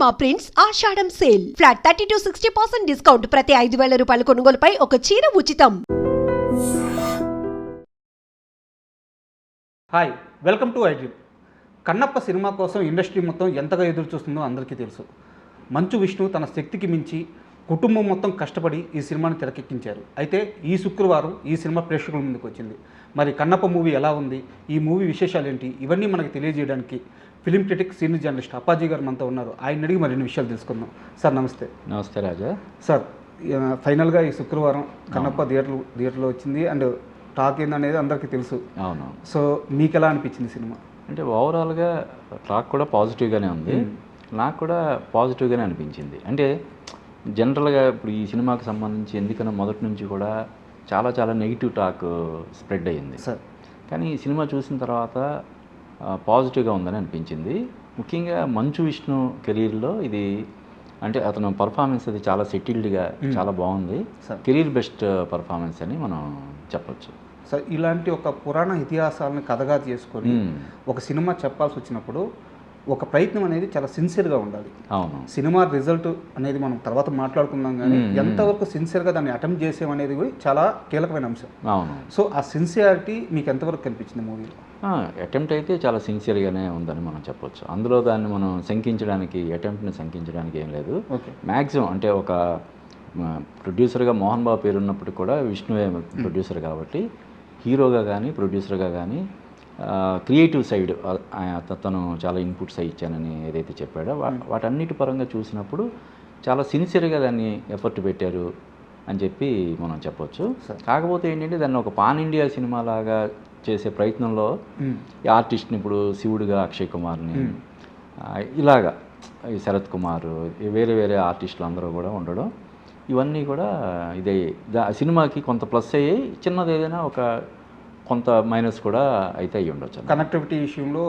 Cinema prints ఆషాఢం sale flat 30-60% discount ప్రతి 5,000 రూపాయల కొనుగోలుపై ఒక చీర ఉచితం. Hi, welcome to iDream. Kannappa cinema కోసం ఇండస్ట్రీ మొత్తం ఎంతగా ఎదురు చూస్తుందో అందరికీ తెలుసు. మంచు విష్ణు తన శక్తికి మించి కుటుంబం మొత్తం కష్టపడి ఈ సినిమాని తెరకెక్కించారు. అయితే ఈ శుక్రవారం ఈ సినిమా ప్రేక్షకుల ముందుకు వచ్చింది. మరి కన్నప్ప మూవీ ఎలా ఉంది, ఈ మూవీ విశేషాలు ఏంటి, ఇవన్నీ మనకు తెలియజేయడానికి film critic senior journalist Appaji గారు మనతో ఉన్నారు. ఆయన అడిగి మరిన్ని విషయాలు తెలుసుకుందాం. సార్ నమస్తే. నమస్తే రాజా. సార్, ఫైనల్గా ఈ శుక్రవారం కన్నప్ప థియేటర్లో వచ్చింది అండ్ టాక్ ఏందనేది అందరికీ తెలుసు. అవును. సో మీకు ఎలా అనిపించింది సినిమా? అంటే ఓవరాల్గా టాక్ కూడా పాజిటివ్గానే ఉంది. నాకు కూడా పాజిటివ్గానే అనిపించింది. అంటే జనరల్గా ఇప్పుడు ఈ సినిమాకి సంబంధించి ఎందుకన్నా మొదటి నుంచి కూడా చాలా నెగిటివ్ టాక్ స్ప్రెడ్ అయ్యింది సార్. కానీ ఈ సినిమా చూసిన తర్వాత పాజిటివ్గా ఉందని అనిపించింది. ముఖ్యంగా మంచు విష్ణు కెరీర్లో ఇది అంటే అతను పర్ఫార్మెన్స్ అది చాలా సెటిల్డ్గా చాలా బాగుంది. కెరీర్ బెస్ట్ పర్ఫార్మెన్స్ అని మనం చెప్పచ్చు. సార్, ఇలాంటి ఒక పురాణ ఇతిహాసాలను కథగా చేసుకొని ఒక సినిమా చెప్పాల్సి వచ్చినప్పుడు ఒక ప్రయత్నం అనేది చాలా సిన్సియర్గా ఉండాలి. అవును. సినిమా రిజల్ట్ అనేది మనం తర్వాత మాట్లాడుకుందాం, కానీ ఎంతవరకు సిన్సియర్గా దాన్ని అటెంప్ట్ చేసామనేది కూడా చాలా కీలకమైన అంశం. అవును. సో ఆ సిన్సియారిటీ మీకు ఎంతవరకు కనిపించింది మూవీలో? అటెంప్ట్ అయితే చాలా సిన్సియర్గానే ఉందని మనం చెప్పొచ్చు. అందులో దాన్ని మనం అటెంప్ట్ని శంకించడానికి ఏం లేదు. మ్యాక్సిమం అంటే ఒక ప్రొడ్యూసర్గా మోహన్ బాబు పేరు ఉన్నప్పుడు కూడా విష్ణువే ప్రొడ్యూసర్ కాబట్టి హీరోగా కానీ ప్రొడ్యూసర్గా కానీ క్రియేటివ్ సైడ్ తను చాలా ఇన్పుట్స్ ఇచ్చానని ఏదైతే చెప్పాడో వాటన్నిటి పరంగా చూసినప్పుడు చాలా సిన్సియర్గా దాన్ని ఎఫర్ట్ పెట్టారు అని చెప్పి మనం చెప్పొచ్చు. కాకపోతే ఏంటంటే దాన్ని ఒక పాన్ ఇండియా సినిమా లాగా చేసే ప్రయత్నంలో ఈ ఆర్టిస్ట్ని ఇప్పుడు శివుడిగా అక్షయ్ కుమార్ని ఇలాగా ఈ శరత్ కుమార్ వేరే ఆర్టిస్టులు అందరూ కూడా ఉండడం ఇవన్నీ కూడా ఇదే సినిమాకి కొంత ప్లస్ అయ్యి చిన్నది ఏదైనా ఒక కొంత మైనస్ కూడా అయితే అయ్యి ఉండొచ్చు. కనెక్టివిటీ విషయంలో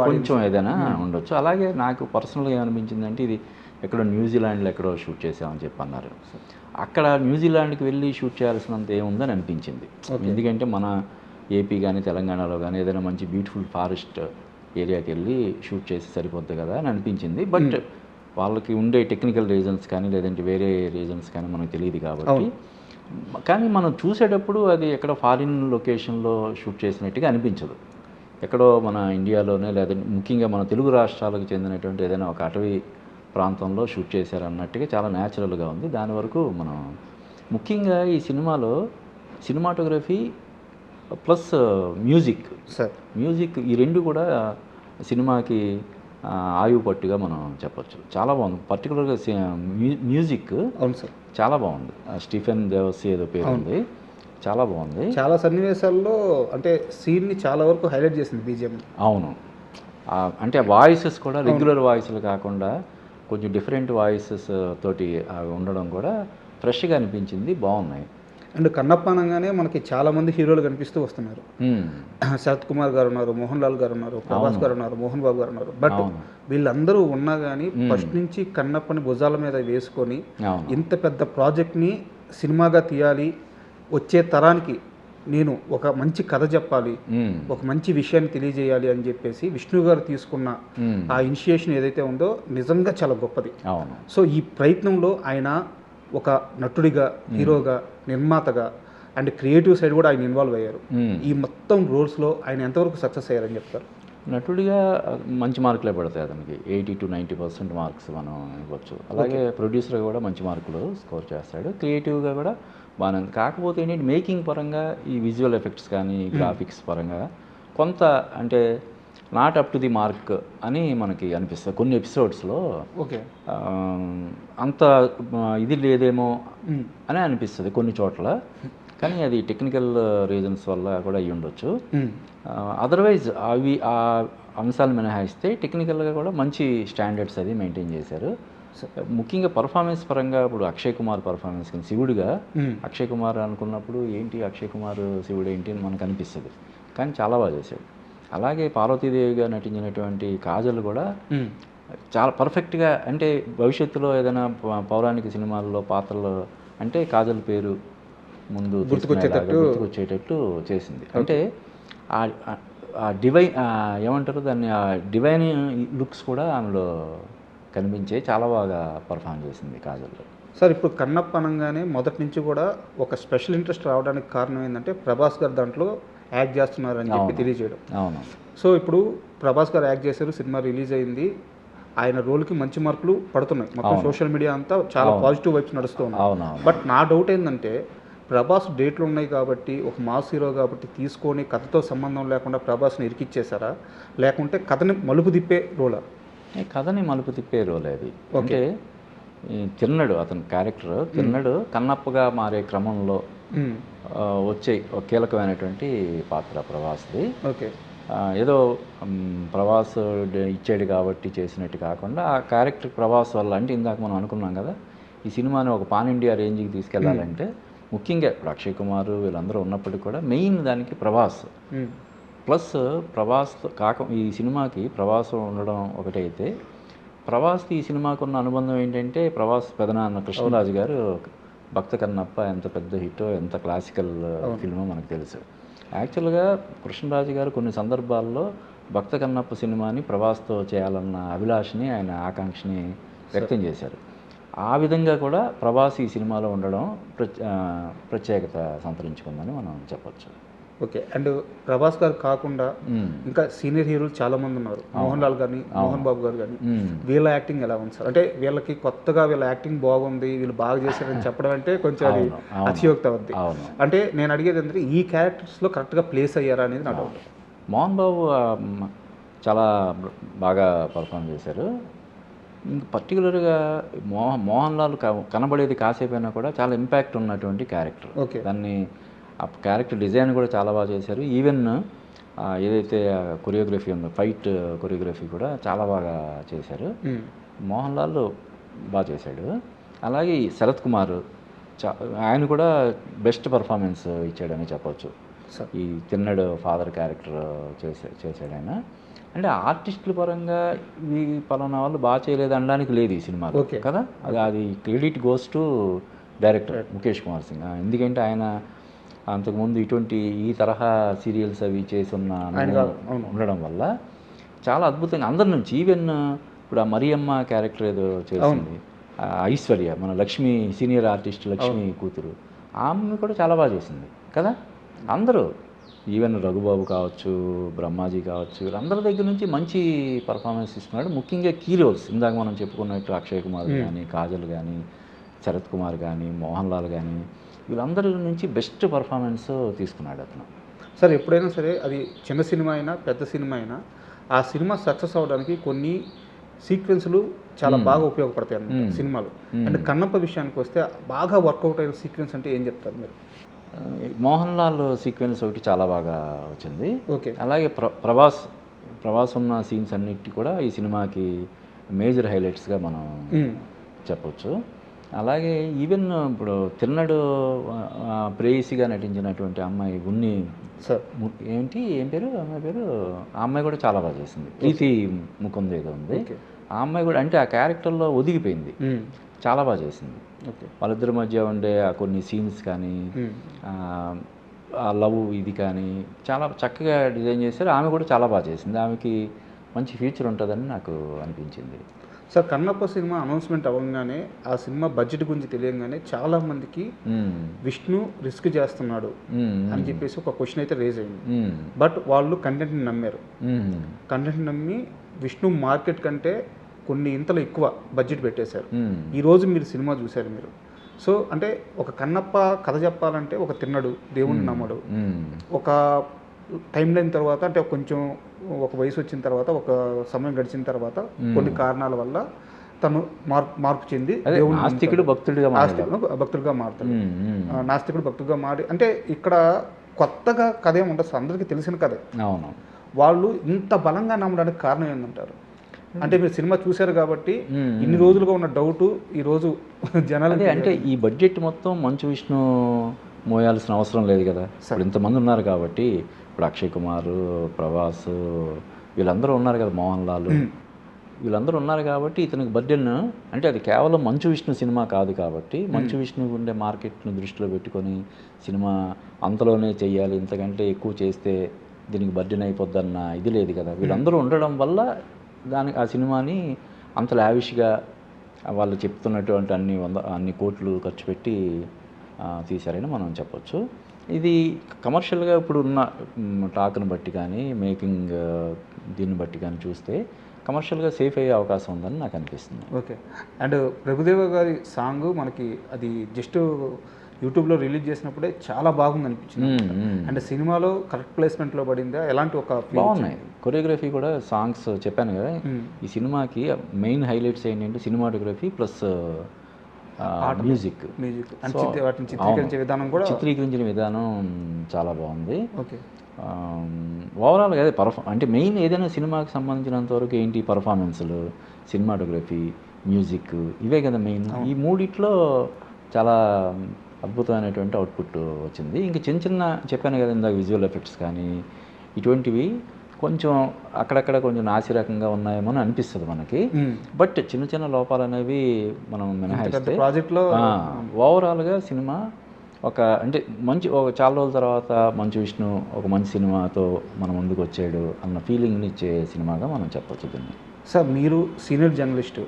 కొంచెం ఏదైనా ఉండొచ్చు. అలాగే నాకు పర్సనల్గా ఏమనిపించిందంటే ఇది ఎక్కడో న్యూజిలాండ్లో ఎక్కడో షూట్ చేసామని చెప్పి అన్నారు. అక్కడ న్యూజిలాండ్కి వెళ్ళి షూట్ చేయాల్సినంత ఏముందని అనిపించింది. ఎందుకంటే మన ఏపీ కానీ తెలంగాణలో కానీ ఏదైనా మంచి బ్యూటిఫుల్ ఫారెస్ట్ ఏరియాకి వెళ్ళి షూట్ చేసి సరిపోద్ది కదా అని అనిపించింది. బట్ వాళ్ళకి ఉండే టెక్నికల్ రీజన్స్ కానీ లేదంటే వేరే రీజన్స్ కానీ మనకు తెలియదు కాబట్టి, కానీ మనం చూసేటప్పుడు అది ఎక్కడ ఫారిన్ లొకేషన్లో షూట్ చేసినట్టుగా అనిపించదు. ఎక్కడో మన ఇండియాలోనే లేదంటే ముఖ్యంగా మన తెలుగు రాష్ట్రాలకు చెందినటువంటి ఏదైనా ఒక అటవీ ప్రాంతంలో షూట్ చేశారన్నట్టుగా చాలా న్యాచురల్గా ఉంది. దాని వరకు మనం ముఖ్యంగా ఈ సినిమాలో సినిమాటోగ్రఫీ ప్లస్ మ్యూజిక్ ఈ రెండు కూడా సినిమాకి ఆయువు పట్టుగా మనం చెప్పచ్చు. చాలా బాగుంది. పర్టికులర్గా మ్యూజిక్ అవును సార్ చాలా బాగుంది. స్టీఫెన్ దేవసి ఏదో పేరు ఉంది, చాలా బాగుంది. చాలా సన్నివేశాల్లో అంటే సీన్ని చాలా వరకు హైలైట్ చేసింది బీజిఎం. అవును. అంటే వాయిసెస్ కూడా రెగ్యులర్ వాయిస్లు కాకుండా కొంచెం డిఫరెంట్ వాయిసెస్ తోటి ఉండడం కూడా ఫ్రెష్గా అనిపించింది. బాగున్నాయి. అండ్ కన్నప్ప అనగానే మనకి చాలామంది హీరోలు కనిపిస్తూ వస్తున్నారు. శరత్ కుమార్ గారు ఉన్నారు, మోహన్ లాల్ గారు ఉన్నారు, ప్రభాస్ గారు ఉన్నారు, మోహన్ బాబు గారు ఉన్నారు. బట్ వీళ్ళందరూ ఉన్నా కానీ ఫస్ట్ నుంచి కన్నప్పని భుజాల మీద వేసుకొని ఇంత పెద్ద ప్రాజెక్ట్ని సినిమాగా తీయాలి, వచ్చే తరానికి నేను ఒక మంచి కథ చెప్పాలి, ఒక మంచి విషయాన్ని తెలియజేయాలి అని చెప్పేసి విష్ణు గారు తీసుకున్న ఆ ఇనిషియేషన్ ఏదైతే ఉందో నిజంగా చాలా గొప్పది. సో ఈ ప్రయత్నంలో ఆయన ఒక నటుడిగా, హీరోగా, నిర్మాతగా అండ్ క్రియేటివ్ సైడ్ కూడా ఆయన ఇన్వాల్వ్ అయ్యారు. ఈ మొత్తం రోల్స్లో ఆయన ఎంతవరకు సక్సెస్ అయ్యారని చెప్తారు? నటుడిగా మంచి మార్కులే పడతాయి అతనికి. 80-90% మార్క్స్ మనం ఇవ్వచ్చు. అలాగే ప్రొడ్యూసర్గా కూడా మంచి మార్కులు స్కోర్ చేస్తాడు. క్రియేటివ్గా కూడా బాగానే ఉంది. కాకపోతే ఏంటంటే మేకింగ్ పరంగా ఈ విజువల్ ఎఫెక్ట్స్ కానీ గ్రాఫిక్స్ పరంగా కొంత అంటే not up to the mark అని మనకి అనిపిస్తుంది. కొన్ని ఎపిసోడ్స్లో అంత ఇది లేదేమో అని అనిపిస్తుంది కొన్ని చోట్ల. కానీ అది టెక్నికల్ రీజన్స్ వల్ల కూడా అయ్యి ఉండొచ్చు. అదర్వైజ్ అవి ఆ అంశాలు మినహాయిస్తే టెక్నికల్గా కూడా మంచి స్టాండర్డ్స్ అది మెయింటైన్ చేశారు. ముఖ్యంగా పర్ఫార్మెన్స్ పరంగా ఇప్పుడు అక్షయ్ కుమార్ పర్ఫార్మెన్స్ కానీ శివుడిగా అక్షయ్ కుమార్ అనుకున్నప్పుడు ఏంటి అక్షయ్ కుమార్ శివుడు ఏంటి అని మనకు అనిపిస్తుంది. కానీ చాలా బాగా చేశాడు. అలాగే పార్వతీదేవిగా నటించినటువంటి కాజల్ కూడా చాలా పర్ఫెక్ట్గా, అంటే భవిష్యత్తులో ఏదైనా పౌరాణిక సినిమాల్లో పాత్రలు అంటే కాజల్ పేరు ముందు గుర్తుకొచ్చేటట్టు చేసింది. అంటే ఆ డివైన్ ఏమంటారు దాన్ని, ఆ డివైన్ లుక్స్ కూడా ఆమెలో కనిపించే చాలా బాగా పర్ఫామ్ చేసింది కాజల్. సార్ ఇప్పుడు కన్నప్ప అనగానే మొదటి నుంచి కూడా ఒక స్పెషల్ ఇంట్రెస్ట్ రావడానికి కారణం ఏంటంటే ప్రభాస్ గారు దాంట్లో యాక్ట్ చేస్తున్నారని చెప్పి తెలియజేయడం. అవును. సో ఇప్పుడు ప్రభాస్ గారు యాక్ట్ చేశారు, సినిమా రిలీజ్ అయింది, ఆయన రోల్కి మంచి మార్కులు పడుతున్నాయి, మొత్తం సోషల్ మీడియా అంతా చాలా పాజిటివ్ వైబ్స్ నడుస్తూ ఉన్నాయి. అవునవును. బట్ నా డౌట్ ఏంటంటే ప్రభాస్ డేట్లు ఉన్నాయి కాబట్టి, ఒక మాస్ హీరో కాబట్టి తీసుకొని కథతో సంబంధం లేకుండా ప్రభాస్ని ఇరికిచ్చేసారా, లేకుంటే కథని మలుపు తిప్పే రోలా? కథని మలుపు తిప్పే రోల్ అది. అంటే తిన్నడు అతని క్యారెక్టర్, తిన్నడు కన్నప్పగా మారే క్రమంలో వచ్చే ఒక కీలకమైనటువంటి పాత్ర ప్రభాస్ది. ఓకే. ఏదో ప్రభాస్ ఇచ్చాడు కాబట్టి చేసినట్టు కాకుండా ఆ క్యారెక్టర్ ప్రభాస్ వల్ల, అంటే ఇందాక మనం అనుకున్నాం కదా, ఈ సినిమాని ఒక పాన్ ఇండియా రేంజ్కి తీసుకెళ్లాలంటే ముఖ్యంగా ఇప్పుడు అక్షయ్ కుమార్ వీళ్ళందరూ ఉన్నప్పటికీ కూడా మెయిన్ దానికి ప్రభాస్ ప్లస్ ప్రభాస్ ఈ సినిమాకి ప్రభాస్ ఉండడం ఒకటైతే, ప్రభాస్కి ఈ సినిమాకు ఉన్న అనుబంధం ఏంటంటే ప్రభాస్ పెదనాన్న కృష్ణరాజు గారు భక్త కన్నప్ప ఎంత పెద్ద హిట్టో, ఎంత క్లాసికల్ ఫిల్మో మనకు తెలుసు. యాక్చువల్గా కృష్ణరాజు గారు కొన్ని సందర్భాల్లో భక్త కన్నప్ప సినిమాని ప్రభాస్తో చేయాలన్న అభిలాషని, ఆయన ఆకాంక్షని వ్యక్తం చేశారు. ఆ విధంగా కూడా ప్రభాస్ ఈ సినిమాలో ఉండడం ప్రత్యేకత సంతరించుకుందని మనం చెప్పొచ్చు. ఓకే. అండ్ ప్రభాస్ గారు కాకుండా ఇంకా సీనియర్ హీరోలు చాలా మంది ఉన్నారు, మోహన్ లాల్ గారిని, మోహన్ బాబు గారు కానీ, వీళ్ళ యాక్టింగ్ ఎలా ఉంది సార్? అంటే వీళ్ళకి కొత్తగా వీళ్ళ యాక్టింగ్ బాగుంది, వీళ్ళు బాగా చేశారని చెప్పడం అంటే కొంచెం అది అతియోక్తి అవుద్ది. అంటే నేను అడిగేది ఏంటంటే ఈ క్యారెక్టర్స్లో కరెక్ట్గా ప్లేస్ అయ్యారా అనేది నా డౌట్. మోహన్ బాబు చాలా బాగా పర్ఫామ్ చేశారు. ఇంక పర్టికులర్గా మోహన్ లాల్ కనబడేది కాసేపైనా కూడా చాలా ఇంపాక్ట్ ఉన్నటువంటి క్యారెక్టర్. దాన్ని ఆ క్యారెక్టర్ డిజైన్ కూడా చాలా బాగా చేశారు. ఈవెన్ ఏదైతే కొరియోగ్రఫీ ఉందో, ఫైట్ కొరియోగ్రఫీ కూడా చాలా బాగా చేశారు. మోహన్ లాల్ బాగా చేశాడు. అలాగే శరత్ కుమార్ ఆయన కూడా బెస్ట్ పర్ఫార్మెన్స్ ఇచ్చాడని చెప్పొచ్చు. ఈ తిన్నడు ఫాదర్ క్యారెక్టర్ చేశాడు ఆయన. అంటే ఆర్టిస్టుల పరంగా ఈ పలానా వాళ్ళు బాగా చేయలేదు అనడానికి లేదు ఈ సినిమాలో కదా. అది credit goes to director Mukesh Kumar Singh. ఎందుకంటే ఆయన అంతకుముందు ఇటువంటి ఈ తరహా సీరియల్స్ అవి చేసి ఉండడం వల్ల చాలా అద్భుతంగా అందరి నుంచి, ఈవెన్ ఇప్పుడు ఆ మరియమ్మ క్యారెక్టర్ ఏదో చేసింది ఐశ్వర్య, మన లక్ష్మి సీనియర్ ఆర్టిస్ట్ లక్ష్మి కూతురు, ఆమె కూడా చాలా బాగా చేసింది కదా. అందరూ ఈవెన్ రఘుబాబు కావచ్చు, బ్రహ్మాజీ కావచ్చు, వీళ్ళందరి దగ్గర నుంచి మంచి పర్ఫార్మెన్స్ ఇస్తున్నాడు. ముఖ్యంగా కీ రోల్స్ ఇందాక మనం చెప్పుకున్నట్టు అక్షయ్ కుమార్ కానీ, కాజల్ కానీ, శరత్ కుమార్ కానీ, మోహన్ లాల్ కానీ, వీళ్ళందరి నుంచి బెస్ట్ పర్ఫార్మెన్స్ తీసుకున్నాడు అతను. సార్ ఎప్పుడైనా సరే అది చిన్న సినిమా అయినా పెద్ద సినిమా అయినా ఆ సినిమా సక్సెస్ అవ్వడానికి కొన్ని సీక్వెన్స్లు చాలా బాగా ఉపయోగపడతాయి అన్నమాట సినిమాలు. అంటే కన్నప్ప విషయానికి వస్తే బాగా వర్కౌట్ అయిన సీక్వెన్స్ అంటే ఏం చెప్తారు మీరు? మోహన్ లాల్ సీక్వెన్స్ ఒకటి చాలా బాగా వచ్చింది. ఓకే. అలాగే ప్రభాస్ ఉన్న సీన్స్ అన్నిటి కూడా ఈ సినిమాకి మేజర్ హైలైట్స్గా మనం చెప్పొచ్చు. అలాగే ఈవెన్ ఇప్పుడు తిన్నడు ప్రేయసిగా నటించినటువంటి అమ్మాయి ఉన్ని ఏం పేరు అమ్మాయి పేరు, ఆ అమ్మాయి కూడా చాలా బాగా చేసింది. ప్రీతి ముకుంద్ ఏదో ఉంది, ఆ అమ్మాయి కూడా అంటే ఆ క్యారెక్టర్లో ఒదిగిపోయింది, చాలా బాగా చేసింది. వాళ్ళిద్దరి మధ్య ఉండే ఆ కొన్ని సీన్స్ కానీ, ఆ లవ్ ఇది కానీ చాలా చక్కగా డిజైన్ చేశారు. ఆమె కూడా చాలా బాగా చేసింది. ఆమెకి మంచి ఫ్యూచర్ ఉంటుందని నాకు అనిపించింది. సార్ కన్నప్ప సినిమా అనౌన్స్మెంట్ అవ్వగానే, ఆ సినిమా బడ్జెట్ గురించి తెలియగానే చాలా మందికి విష్ణు రిస్క్ చేస్తున్నాడు అని చెప్పేసి ఒక క్వశ్చన్ అయితే రేజ్ అయింది. బట్ వాళ్ళు కంటెంట్ని నమ్మారు. కంటెంట్ని నమ్మి విష్ణు మార్కెట్ కంటే కొన్ని ఇంతలో ఎక్కువ బడ్జెట్ పెట్టేశారు. ఈరోజు మీరు సినిమా చూశారు మీరు. సో అంటే ఒక కన్నప్ప కథ చెప్పాలంటే ఒక తిన్నడు, దేవుణ్ణి నమ్మడు, ఒక టైం లైన్ తర్వాత అంటే కొంచెం ఒక వయసు వచ్చిన తర్వాత, ఒక సమయం గడిచిన తర్వాత కొన్ని కారణాల వల్ల తను మార్పు చెంది నాస్తికుడు భక్తుడిగా మారుతాడు. నాస్తికుడు భక్తుడిగా మారి అంటే ఇక్కడ కొత్తగా కథ ఏమి ఉంటుంది, అందరికీ తెలిసిన కథే. అవును. వాళ్ళు ఇంత బలంగా నమ్మడానికి కారణం ఏంటంటారు? అంటే మీరు సినిమా చూశారు కాబట్టి ఇన్ని రోజులుగా ఉన్న డౌట్ ఈరోజు జనాలు అంటే ఈ బడ్జెట్ మొత్తం మంచు విష్ణు మోయాల్సిన అవసరం లేదు కదా. ఇప్పుడు ఇంతమంది ఉన్నారు కాబట్టి, ఇప్పుడు అక్షయ్ కుమార్, ప్రభాస్ వీళ్ళందరూ ఉన్నారు కదా, మోహన్ లాల్ వీళ్ళందరూ ఉన్నారు కాబట్టి ఇతనికి బర్డెన్ అంటే అది కేవలం మంచు విష్ణు సినిమా కాదు కాబట్టి, మంచు విష్ణు ఉండే మార్కెట్ను దృష్టిలో పెట్టుకొని సినిమా అంతలోనే చెయ్యాలి, ఇంతకంటే ఎక్కువ చేస్తే దీనికి బర్డెన్ అయిపోద్దన్న ఇది లేదు కదా. వీళ్ళందరూ ఉండడం వల్ల ఆ సినిమాని అంత లావిష్గా వాళ్ళు చెప్తున్నటువంటి అన్ని కోట్లు ఖర్చు పెట్టి తీశారని మనం చెప్పొచ్చు. ఇది కమర్షియల్గా ఇప్పుడు ఉన్న టాక్ను బట్టి కానీ మేకింగ్ దీన్ని బట్టి కానీ చూస్తే కమర్షియల్గా సేఫ్ అయ్యే అవకాశం ఉందని నాకు అనిపిస్తుంది. ఓకే. అండ్ ప్రభుదేవ గారి సాంగ్ మనకి అది జస్ట్ యూట్యూబ్లో రిలీజ్ చేసినప్పుడే చాలా బాగుంది అనిపించింది. అండ్ సినిమాలో కరెక్ట్ ప్లేస్మెంట్లో పడిందా, ఎలాంటి ఒక బాగున్నాయి. కొరియోగ్రఫీ కూడా సాంగ్స్ చెప్పాను కదా, ఈ సినిమాకి మెయిన్ హైలైట్స్ ఏంటంటే సినిమాటోగ్రఫీ ప్లస్ మ్యూజిక్. వాటిని చిత్రీకరించిన విధానం చాలా బాగుంది. ఓకే. ఓవరాల్గా అదే అంటే మెయిన్ ఏదైనా సినిమాకి సంబంధించినంత వరకు ఏంటి పర్ఫార్మెన్స్లు, సినిమాటోగ్రఫీ, మ్యూజిక్, ఇవే కదా మెయిన్. ఈ మూడిట్లో చాలా అద్భుతమైనటువంటి అవుట్పుట్ వచ్చింది. ఇంకా చిన్న చెప్పాను కదా ఇందాక విజువల్ ఎఫెక్ట్స్ కానీ ఇటువంటివి కొంచెం అక్కడక్కడ కొంచెం నాసిరకంగా ఉన్నాయేమో అని అనిపిస్తుంది మనకి. బట్ చిన్న లోపాలు అనేవి మనం మినహాయిస్తే ఓవరాల్గా సినిమా అంటే చాలా రోజుల తర్వాత మంచు విష్ణు ఒక మంచి సినిమాతో మన ముందుకు వచ్చాడు అన్న ఫీలింగ్ని ఇచ్చే సినిమాగా మనం చెప్పొచ్చు దీన్ని. సార్, మీరు senior journalist,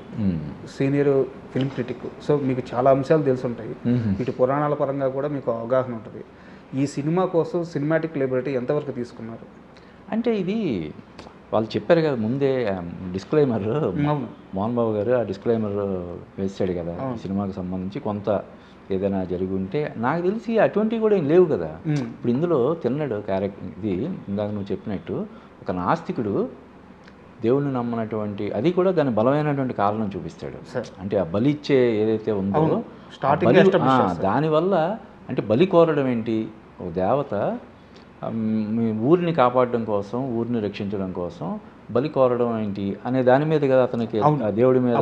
senior film critic, so మీకు చాలా అంశాలు తెలుసుంటాయి. ఇటు పురాణాల పరంగా కూడా మీకు అవగాహన ఉంటుంది. ఈ సినిమా కోసం సినిమాటిక్ లిబర్టీ ఎంతవరకు తీసుకున్నారు? అంటే ఇది వాళ్ళు చెప్పారు కదా ముందే డిస్క్లైమర్, మోహన్ బాబు గారు ఆ డిస్క్లైమర్ వేసాడు కదా ఈ సినిమాకి సంబంధించి కొంత ఏదైనా జరిగి ఉంటే. నాకు తెలిసి అటువంటివి కూడా ఏం లేవు కదా. ఇప్పుడు ఇందులో తిన్నాడు క్యారెక్టర్, ఇది ఇందాక నువ్వు చెప్పినట్టు ఒక నాస్తికుడు దేవుణ్ణి నమ్మనటువంటి, అది కూడా దాని బలమైనటువంటి కారణం చూపిస్తాడు. అంటే ఆ బలి ఇచ్చే ఏదైతే ఉందో దానివల్ల, అంటే బలి కోరడం ఏంటి, ఒక దేవత మీ ఊరిని కాపాడడం కోసం, ఊరిని రక్షించడం కోసం బలి కోరడం ఏంటి అనే దాని మీద కదా అతనికి దేవుడి మీద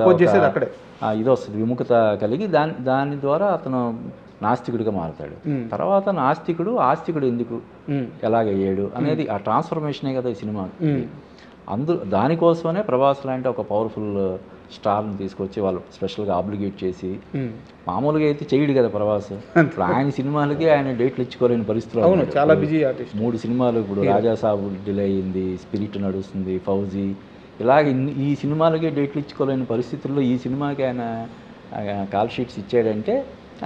ఇది వస్తుంది, విముఖత కలిగి దాని ద్వారా అతను నాస్తికుడిగా మారుతాడు. తర్వాత నాస్తికుడు ఆస్తికుడు ఎందుకు ఎలాగయ్యాడు అనేది ఆ ట్రాన్స్ఫర్మేషనే కదా ఈ సినిమా. దానికోసమనే ప్రభాస్ లాంటి ఒక పవర్ఫుల్ స్టార్ని తీసుకొచ్చి వాళ్ళు స్పెషల్గా ఆబ్లిగేట్ చేసి, మామూలుగా అయితే చేయడు కదా ప్రభాస్. ఇప్పుడు ఆయన సినిమాలకి ఆయన డేట్లు ఇచ్చుకోలేని పరిస్థితులు, చాలా బిజీ ఆర్టిస్ట్. 3 సినిమాలు ఇప్పుడు రాజాసాబు డిలే అయింది, స్పిరిట్ నడుస్తుంది, ఫౌజీ, ఇలాగ ఈ సినిమాలకే డేట్లు ఇచ్చుకోలేని పరిస్థితుల్లో ఈ సినిమాకి ఆయన కాల్ షీట్స్ ఇచ్చాడంటే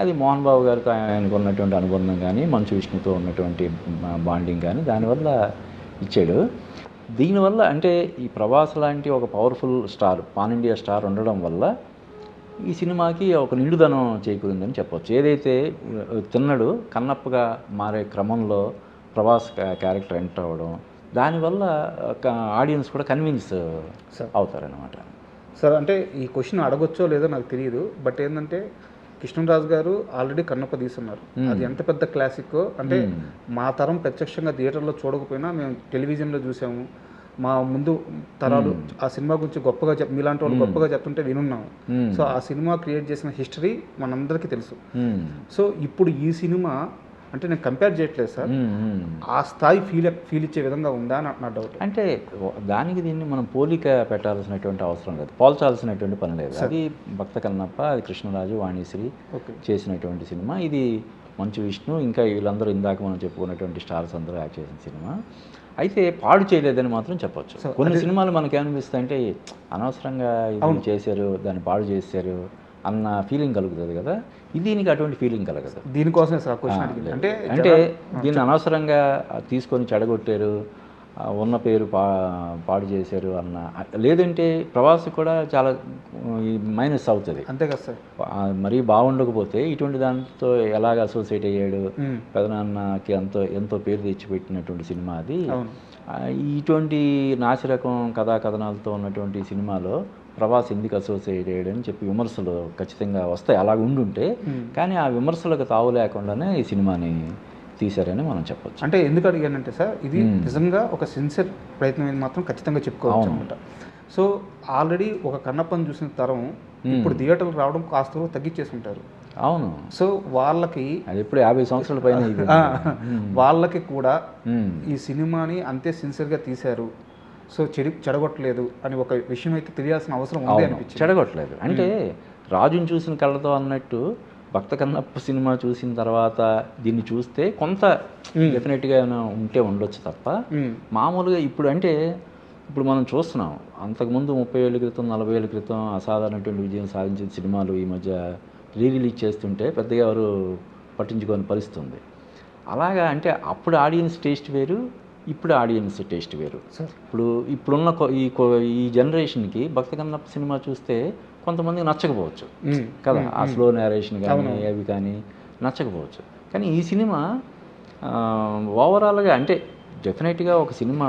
అది మోహన్ బాబు గారితో ఆయనకు ఉన్నటువంటి అనుబంధం కానీ, మంచు విష్ణుతో ఉన్నటువంటి బాండింగ్ కానీ దానివల్ల ఇచ్చాడు. దీనివల్ల అంటే ఈ ప్రభాస్ లాంటి ఒక powerful star, pan India star ఉండడం వల్ల ఈ సినిమాకి ఒక నిండుదనం చేకూరిందని చెప్పొచ్చు. ఏదైతే తిన్నడు కన్నప్పగా మారే క్రమంలో ప్రభాస్ క్యారెక్టర్ ఎంటర్ అవ్వడం, దానివల్ల ఆడియన్స్ కూడా కన్విన్స్ అవుతారనమాట. సార్, అంటే ఈ క్వశ్చన్ అడగొచ్చో లేదో నాకు తెలియదు, బట్ ఏంటంటే కృష్ణరాజు గారు ఆల్రెడీ కన్నప్ప తీసున్నారు. అది ఎంత పెద్ద క్లాసిక్ అంటే మా తరం ప్రత్యక్షంగా థియేటర్లో చూడకపోయినా మేము టెలివిజన్లో చూసాము. మా ముందు తరాలు ఆ సినిమా గురించి గొప్పగా మీలాంటి వాళ్ళు గొప్పగా చెప్తుంటే వినున్నాము. సో ఆ సినిమా క్రియేట్ చేసిన హిస్టరీ మనందరికీ తెలుసు. సో ఇప్పుడు ఈ సినిమా అంటే నేను కంపేర్ చేయట్లేదు సార్, ఆ స్థాయి ఫీల్ ఇచ్చే విధంగా ఉందా అని నా డౌట్. అంటే దానికి దీన్ని మనం పోలిక పెట్టాల్సినటువంటి అవసరం లేదు, పోల్చాల్సినటువంటి పని లేదు. అది భక్త కన్నప్ప, అది కృష్ణరాజు, వాణిశ్రీ చేసినటువంటి సినిమా. ఇది మంచు విష్ణు, ఇంకా వీళ్ళందరూ ఇందాక మనం చెప్పుకున్నటువంటి స్టార్స్ అందరూ యాక్ట్ చేసిన సినిమా. అయితే పాడు చేయలేదని మాత్రం చెప్పొచ్చు. కొన్ని సినిమాలు మనకి ఏమనిపిస్తాయి అంటే అనవసరంగా ఇది చేశారు, దాన్ని పాడు చేశారు అన్న ఫీలింగ్ కలుగుతుంది కదా. దీనికి అటువంటి ఫీలింగ్ కలగదు. దీనికోసమే సార్ అంటే దీన్ని అనవసరంగా తీసుకొని చెడగొట్టారు, ఉన్న పేరు పాడు చేశారు అన్న, లేదంటే ప్రభాస్ కూడా చాలా మైనస్ అవుతుంది. అంతే కదా సార్. మరీ బాగుండకపోతే ఇటువంటి దాంతో ఎలాగ అసోసియేట్ అయ్యాడు, పెదనాన్నకి ఎంతో పేరు తెచ్చిపెట్టినటువంటి సినిమా అది. ఇటువంటి నాసిరకం కథాకథనాలతో ఉన్నటువంటి సినిమాలో ప్రభాస్ ఎందుకు అసోసియేట్ అయ్యాడని చెప్పి విమర్శలు ఖచ్చితంగా వస్తాయి, అలాగ ఉండుంటే. కానీ ఆ విమర్శలకు తావు లేకుండానే ఈ సినిమాని తీశారని మనం చెప్పొచ్చు. అంటే ఎందుకు అడిగానంటే సార్, ఇది నిజంగా ఒక సిన్సియర్ ప్రయత్నం అని మాత్రం ఖచ్చితంగా చెప్పుకోవచ్చు అనమాట. సో ఆల్రెడీ ఒక కన్నప్పని చూసిన తరం ఇప్పుడు థియేటర్లు రావడం కాస్త తగ్గించేసి ఉంటారు. అవును. సో వాళ్ళకి అది ఇప్పుడు 50 సంవత్సరాల పైన వాళ్ళకి కూడా ఈ సినిమాని అంతే సిన్సియర్గా తీశారు, సో చెడగొట్టలేదు అని ఒక విషయం అయితే తెలియాల్సిన అవసరం ఉంది అనిపించింది. చెడగొట్టలేదు అంటే రాజుని చూసిన కళ్ళతో అన్నట్టు భక్త కన్నప్ప సినిమా చూసిన తర్వాత దీన్ని చూస్తే కొంత డెఫినెట్గా ఉంటే ఉండొచ్చు తప్ప, మామూలుగా ఇప్పుడు అంటే ఇప్పుడు మనం చూస్తున్నాం అంతకుముందు 30 ఏళ్ళ క్రితం 40 ఏళ్ళ క్రితం అసాధారణటువంటి విజయం సాధించిన సినిమాలు ఈ మధ్య రిలీజ్ చేస్తుంటే పెద్దగా ఎవరు పట్టించుకోని పరిస్థితి ఉంది. అలాగా అంటే అప్పుడు ఆడియన్స్ టేస్ట్ వేరు, ఇప్పుడు ఆడియన్స్ టేస్ట్ వేరు. ఇప్పుడున్న ఈ జనరేషన్కి భక్త కన్నప్ప సినిమా చూస్తే కొంతమందికి నచ్చకపోవచ్చు కదా, ఆ స్లో నేరేషన్ కానీ అవి కానీ నచ్చకపోవచ్చు. కానీ ఈ సినిమా ఓవరాల్గా అంటే డెఫినెట్గా ఒక సినిమా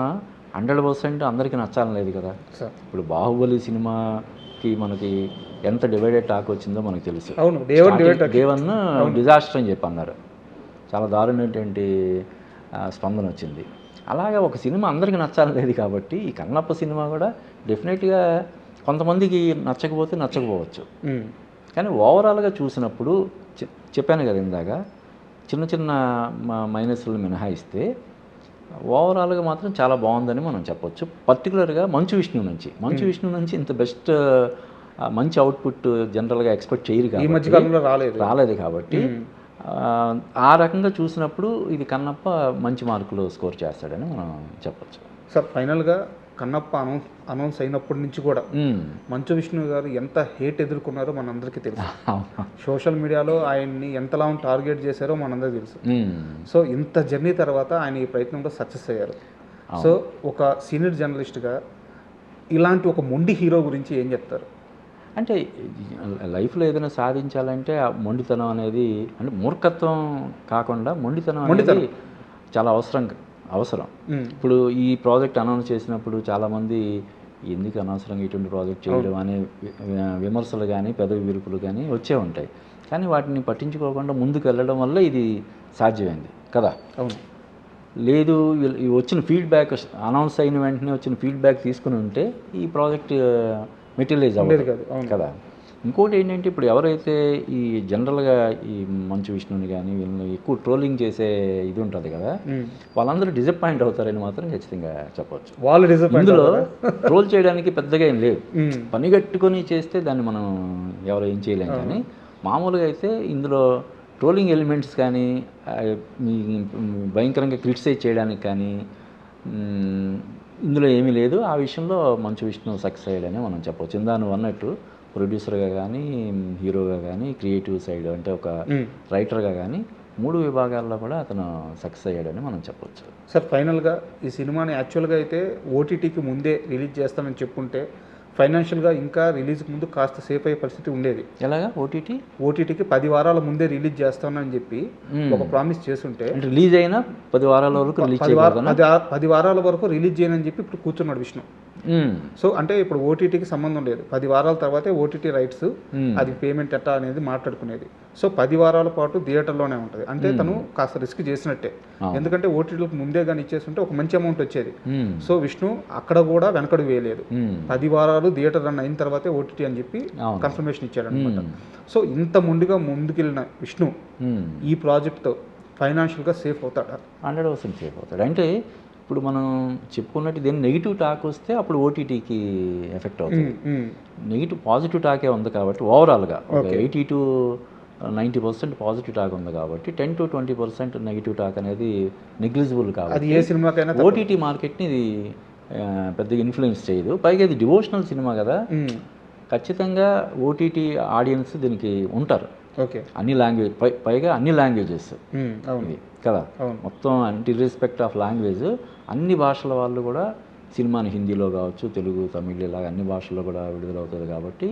100% అందరికీ నచ్చాలని లేదు కదా. ఇప్పుడు బాహుబలి సినిమాకి మనకి ఎంత డివైడెడ్ టాక్ వచ్చిందో మనకు తెలుసు. డే 1 డిజాస్టర్ అని చెప్పి అన్నారు, చాలా దారుణమైనటువంటి స్పందన వచ్చింది. అలాగా ఒక సినిమా అందరికీ నచ్చాలని లేదు కాబట్టి ఈ కన్నప్ప సినిమా కూడా డెఫినెట్గా కొంతమందికి నచ్చకపోవచ్చు. కానీ ఓవరాల్గా చూసినప్పుడు చెప్పాను కదా ఇందాక, చిన్న చిన్న మైనస్లు మినహాయిస్తే ఓవరాల్గా మాత్రం చాలా బాగుందని మనం చెప్పొచ్చు. పర్టికులర్గా మంచు విష్ణు నుంచి ఇంత బెస్ట్ మంచి అవుట్పుట్ జనరల్గా ఎక్స్పెక్ట్ చేయరు ఈ మధ్యకాలంలో రాలేదు కాబట్టి ఆ రకంగా చూసినప్పుడు ఇది కన్నప్ప మంచి మార్కులు స్కోర్ చేస్తాడని మనం చెప్పొచ్చు. సార్ ఫైనల్గా కన్నప్ప అనౌన్స్ అయినప్పటి నుంచి కూడా మంచు విష్ణు గారు ఎంత హేట్ ఎదుర్కొన్నారో మనందరికీ తెలుసు. సోషల్ మీడియాలో ఆయన్ని ఎంతలా టార్గెట్ చేశారో మనందరికీ తెలుసు. సో ఇంత జర్నీ తర్వాత ఆయన ఈ ప్రయత్నంలో సక్సెస్ అయ్యారు. సో ఒక సీనియర్ జర్నలిస్ట్గా ఇలాంటి ఒక మొండి హీరో గురించి ఏం చెప్తారు? అంటే లైఫ్లో ఏదైనా సాధించాలంటే ఆ మొండితనం అనేది, అంటే మూర్ఖత్వం కాకుండా మొండితనం అనేది చాలా అవసరం. ఇప్పుడు ఈ ప్రాజెక్ట్ అనౌన్స్ చేసినప్పుడు చాలామంది ఎందుకు అనవసరంగా ఇటువంటి ప్రాజెక్ట్ చేయడం అనే విమర్శలు కానీ పెదవి విరుపులు కానీ వచ్చే ఉంటాయి. కానీ వాటిని పట్టించుకోకుండా ముందుకు వెళ్ళడం వల్ల ఇది సాధ్యమైంది కదా. లేదు వచ్చిన ఫీడ్బ్యాక్, అనౌన్స్ అయిన వెంటనే వచ్చిన ఫీడ్బ్యాక్ తీసుకుని ఉంటే ఈ ప్రాజెక్ట్ మెటీరియలైజ్ అవ్వదు కదా. ఇంకోటి ఏంటంటే ఇప్పుడు ఎవరైతే ఈ జనరల్గా ఈ మంచు విష్ణుని కానీ వీళ్ళని ఎక్కువ ట్రోలింగ్ చేసే ఇది ఉంటుంది కదా, వాళ్ళందరూ డిసప్పాయింట్ అవుతారని మాత్రం ఖచ్చితంగా చెప్పవచ్చు. ఇందులో ట్రోల్ చేయడానికి పెద్దగా ఏం లేదు, పని కట్టుకొని చేస్తే దాన్ని మనం ఎవరు ఏం చేయలేం. కానీ మామూలుగా అయితే ఇందులో ట్రోలింగ్ ఎలిమెంట్స్ కానీ భయంకరంగా క్రిటిసైజ్ చేయడానికి కానీ ఇందులో ఏమీ లేదు. ఆ విషయంలో మంచు విష్ణు సక్సెస్ అయ్యాడని మనం చెప్పవచ్చు. ఇందా నువ్వు అన్నట్టు ప్రొడ్యూసర్గా కానీ, హీరోగా కానీ, క్రియేటివ్ సైడ్ అంటే ఒక రైటర్గా కానీ 3 విభాగాల్లో కూడా అతను సక్సెస్ అయ్యాడని మనం చెప్పవచ్చు. సార్ ఫైనల్గా ఈ సినిమాని యాక్చువల్గా అయితే ఓటీటీకి ముందే రిలీజ్ చేస్తామని చెప్పుకుంటే ఫైనాన్షియల్గా ఇంకా రిలీజ్కి ముందు కాస్త సేఫ్ అయ్యే పరిస్థితి ఉండేది. ఎలాగా ఓటీటీకి 10 వారాల ముందే రిలీజ్ చేస్తామని చెప్పి ఒక ప్రామిస్ చేస్తుంటే రిలీజ్ అయినా 10 వారాల వరకు 10 వారాల వరకు రిలీజ్ చేయనని చెప్పి ఇప్పుడు కూర్చున్నాడు విష్ణు. సో అంటే ఇప్పుడు ఓటీటీకి సంబంధం లేదు, 10 వారాల తర్వాతే ఓటీటీ రైట్స్ అది పేమెంట్ ఎట్టా అనేది మాట్లాడుకునేది. సో 10 వారాల పాటు థియేటర్లోనే ఉంటుంది. అంటే తను కాస్త రిస్క్ చేసినట్టే, ఎందుకంటే ఓటీటీలకు ముందే కానీ ఇచ్చేస్తుంటే ఒక మంచి అమౌంట్ వచ్చేది. సో విష్ణు అక్కడ కూడా వెనకడు వేయలేదు, 10 వారాలు థియేటర్ రన్ అయిన తర్వాతే ఓటీటీ అని చెప్పి కన్ఫర్మేషన్ ఇచ్చాడు అనమాట. సో ఇంత ముందుగా ముందుకెళ్ళిన విష్ణు ఈ ప్రాజెక్ట్తో ఫైనాన్షియల్గా సేఫ్ అవుతాడా? 100% సేఫ్ అవుతాడు. అంటే ఇప్పుడు మనం చెప్పుకున్నట్టు దీన్ని నెగిటివ్ టాక్ వస్తే అప్పుడు ఓటీటీకి ఎఫెక్ట్ అవుతుంది. పాజిటివ్ టాకే ఉంది కాబట్టి ఓవరాల్గా 80 to 90% పాజిటివ్ టాక్ ఉంది కాబట్టి 10 to 20% నెగిటివ్ టాక్ అనేది నెగ్లిజిబుల్ కాబట్టి ఏ సినిమాకైనా ఓటీటీ మార్కెట్ని ఇది పెద్దగా ఇన్ఫ్లుయెన్స్ చేయదు. పైగా ఇది డివోషనల్ సినిమా కదా, ఖచ్చితంగా ఓటీటీ ఆడియన్స్ దీనికి ఉంటారు. అన్ని లాంగ్వేజ్ పైగా అన్ని లాంగ్వేజెస్ ఇది కదా, మొత్తం ఇర్రెస్పెక్ట్ ఆఫ్ లాంగ్వేజ్ అన్ని భాషల వాళ్ళు కూడా సినిమాని హిందీలో కావచ్చు, తెలుగు, తమిళ్ ఇలాగ అన్ని భాషల్లో కూడా విడుదలవుతుంది కాబట్టి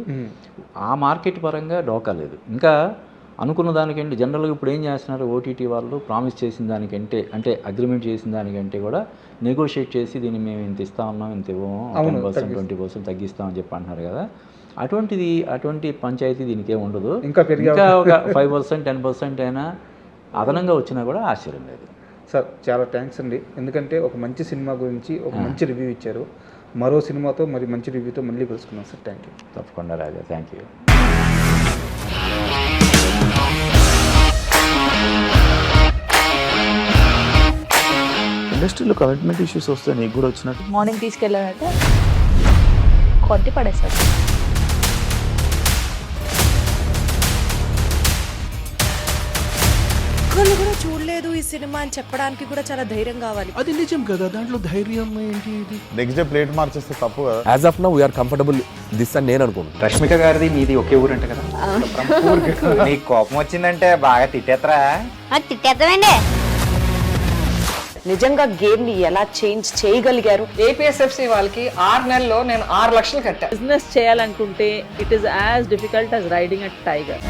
ఆ మార్కెట్ పరంగా డోకా లేదు. ఇంకా అనుకున్న దానికంటే జనరల్గా ఇప్పుడు ఏం చేస్తున్నారు, ఓటీటీ వాళ్ళు ప్రామిస్ చేసిన దానికంటే అంటే అగ్రిమెంట్ చేసిన దానికంటే కూడా నెగోషియేట్ చేసి దీన్ని మేము ఇంత ఇస్తా ఉన్నాం, ఇంత ఇవ్వము, 10% 20% తగ్గిస్తామని చెప్పి అంటున్నారు కదా. అటువంటి పంచాయతీ దీనికి ఏమి ఉండదు. ఇంకా ఒక 5% 10% అయినా అదనంగా వచ్చినా కూడా ఆశ్చర్యం లేదు. సార్ చాలా థ్యాంక్స్ అండి, ఎందుకంటే ఒక మంచి సినిమా గురించి ఒక మంచి రివ్యూ ఇచ్చారు. మరో సినిమాతో మరి మంచి రివ్యూతో మళ్ళీ కలుసుకున్నాం సార్. Thank you. తప్పకుండా రాజా, థ్యాంక్ యూ. ఇండస్ట్రీలో కమిట్మెంట్ ఇష్యూస్ వస్తే నీకు కూడా వచ్చినట్టు మార్నింగ్ తీసుకెళ్ళాలంటే కొట్టి పడేసాడు. ఒక్కళ్ళు కూడా చూడలేదు. చూడలేదు ఈ సినిమా అని చెప్పడానికి కూడా చాలా ధైర్యం కావాలి. అది నిజం కదా, దాంట్లో ధైర్యం ఏంటి? ఇది నెక్స్ట్ డే ప్లేట్ మార్చేస్తే తప్పు కదా. As of now we are comfortable this అని నేను అనుకుంటున్నాను. రష్మిక గారిది మీది ఒకే ఊరు అంట కదా? నీకు కోపం వచ్చిందంటే బాగా తిట్టేత్తరా? తిట్టేద్దామండి. నిజంగా గేమ్ ని ఎలా చేంజ్ చేయగలిగారు? ఏపీఎస్ఎఫ్సి వాళ్ళకి 6 నెలల్లో నేను 6 లక్షలు కట్టా. బిజినెస్ చేయాలనుకుంటే it is as difficult as riding a tiger.